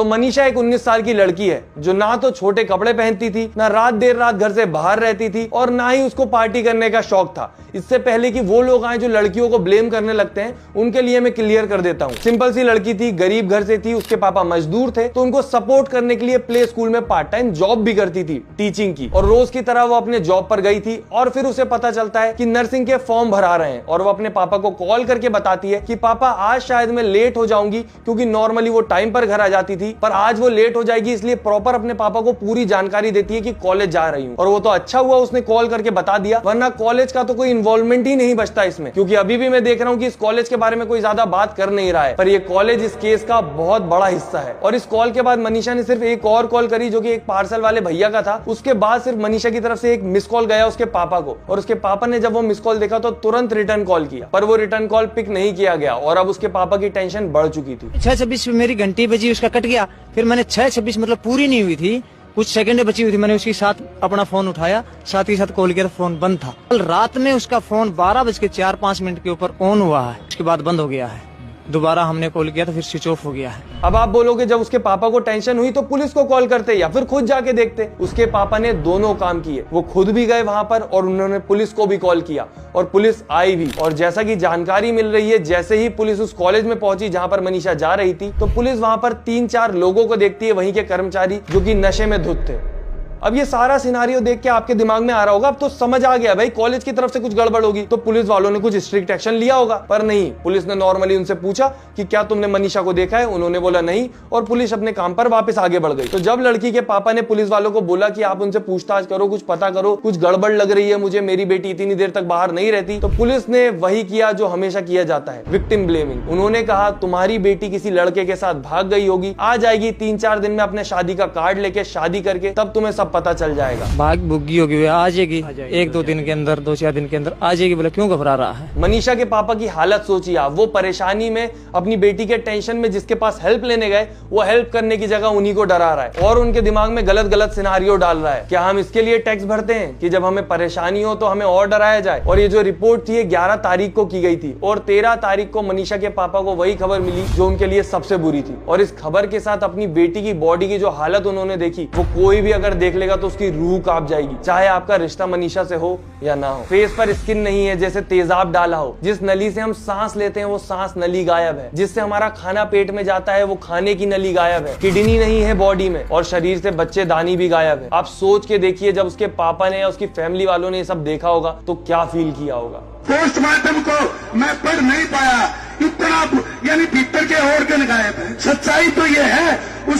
तो मनीषा एक 19 साल की लड़की है जो ना तो छोटे कपड़े पहनती थी, ना रात देर रात घर से बाहर रहती थी और ना ही उसको पार्टी करने का शौक था। इससे पहले कि वो लोग आए जो लड़कियों को ब्लेम करने लगते हैं, उनके लिए मैं क्लियर कर देता हूँ। सिंपल सी लड़की थी, गरीब घर से थी, उसके पापा मजदूर थे, तो उनको सपोर्ट करने के लिए प्ले स्कूल में पार्ट टाइम जॉब भी करती थी, टीचिंग की। और रोज की तरह वो अपने जॉब पर गई थी और फिर उसे पता चलता है कि नर्सिंग के फॉर्म भरा रहे हैं और वो अपने पापा को कॉल करके बताती है कि पापा आज शायद मैं लेट हो जाऊंगी, क्योंकि नॉर्मली वो टाइम पर घर आ जाती थी, पर आज वो लेट हो जाएगी, इसलिए प्रॉपर अपने पापा को पूरी जानकारी देती है कि कॉलेज जा रही हूँ। और वो तो अच्छा हुआ उसने कॉल करके बता दिया, वरना कॉलेज का तो कोई इन्वॉल्वमेंट ही नहीं बचता इसमें, क्योंकि अभी भी मैं देख रहा हूँ कि इस कॉलेज के बारे में कोई ज्यादा बात कर नहीं रहा है, पर ये कॉलेज इस केस का बहुत बड़ा हिस्सा है। और इस कॉल के बाद मनीषा ने सिर्फ एक और कॉल करी, जो कि एक पार्सल वाले भैया का था। उसके बाद सिर्फ मनीषा की तरफ से एक मिस कॉल गया उसके पापा को, और उसके पापा ने जब वो मिस कॉल देखा तो तुरंत रिटर्न कॉल किया, पर वो रिटर्न कॉल पिक नहीं किया गया और अब उसके पापा की टेंशन बढ़ चुकी थी। 6:26 में मेरी घंटी बजी, उसका कट गया। फिर मैंने 6:26 मतलब पूरी नहीं हुई थी, कुछ सेकंड बची हुई थी, मैंने उसके साथ अपना फोन उठाया, साथ ही साथ कॉल किया, फोन बंद था। कल रात में उसका फोन 12:04-5 के ऊपर ऑन हुआ है, उसके बाद बंद हो गया है। दोबारा हमने कॉल किया तो फिर स्विच ऑफ हो गया है। अब आप बोलोगे जब उसके पापा को टेंशन हुई तो पुलिस को कॉल करते या फिर खुद जाके देखते। उसके पापा ने दोनों काम किए, वो खुद भी गए वहां पर और उन्होंने पुलिस को भी कॉल किया और पुलिस आई भी। और जैसा कि जानकारी मिल रही है, जैसे ही पुलिस उस कॉलेज में पहुंची जहां पर मनीषा जा रही थी, तो पुलिस वहां पर 3-4 लोगों को देखती है, वहीं के कर्मचारी जो कि नशे में धुत थे। अब ये सारा सिनारियो देख के आपके दिमाग में आ रहा होगा, अब तो समझ आ गया भाई कॉलेज की तरफ से कुछ गड़बड़ होगी, तो पुलिस वालों ने कुछ स्ट्रिक्ट एक्शन लिया होगा। पर नहीं, पुलिस ने नॉर्मली उनसे पूछा कि क्या तुमने मनीषा को देखा है, उन्होंने बोला नहीं, और पुलिस अपने काम पर वापस आगे बढ़ गई। तो जब लड़की के पापा ने पुलिस वालों को बोला कि आप उनसे पूछताछ करो, कुछ पता करो, कुछ गड़बड़ लग रही है मुझे, मेरी बेटी इतनी देर तक बाहर नहीं रहती, तो पुलिस ने वही किया जो हमेशा किया जाता है, विक्टिम ब्लेमिंग। उन्होंने कहा तुम्हारी बेटी किसी लड़के के साथ भाग गई होगी, आ जाएगी 3-4 दिन में अपने शादी का कार्ड लेके, शादी करके, तब तुम्हें सब पता चल जाएगा। भाग भुग्गी होगी, आ जाएगी 1-2 दिन के अंदर, 2-4 दिन के अंदर आ जाएगी। बोला क्यों घबरा रहा है? मनीषा के पापा की हालत सोचिए आप, वो परेशानी में, अपनी बेटी के टेंशन में जिसके पास हेल्प लेने गए, वो हेल्प करने की जगह उन्हीं को डरा रहा है और उनके दिमाग में गलत गलत सिनारियो डाल रहा है। क्या हम इसके लिए टैक्स भरते हैं कि जब हमें परेशानी हो तो हमें और डराया जाए? और ये जो रिपोर्ट थी 11 तारीख को की गई थी और 13 तारीख को मनीषा के पापा को वही खबर मिली जो उनके लिए सबसे बुरी थी। और इस खबर के साथ अपनी बेटी की बॉडी की जो हालत उन्होंने देखी, वो कोई भी अगर देख लेगा तो उसकी रूह कांप जाएगी, चाहे आपका रिश्ता मनीषा से हो या ना हो। फेस पर स्किन नहीं है, जैसे तेजाब डाला हो। जिस नली से हम सांस लेते हैं वो सांस नली गायब है। जिससे हमारा खाना पेट में जाता है वो खाने की नली गायब है। किडनी नहीं है बॉडी में और शरीर से बच्चेदानी भी गायब है। आप सोच के देखिए, जब उसके पापा ने या उसकी फैमिली वालों ने ये सब देखा होगा तो क्या फील किया होगा। पोस्टमार्टम को मैं पढ़ नहीं पाया, इतना यानी भीतर के ऑर्गन गायब है। सच्चाई तो ये है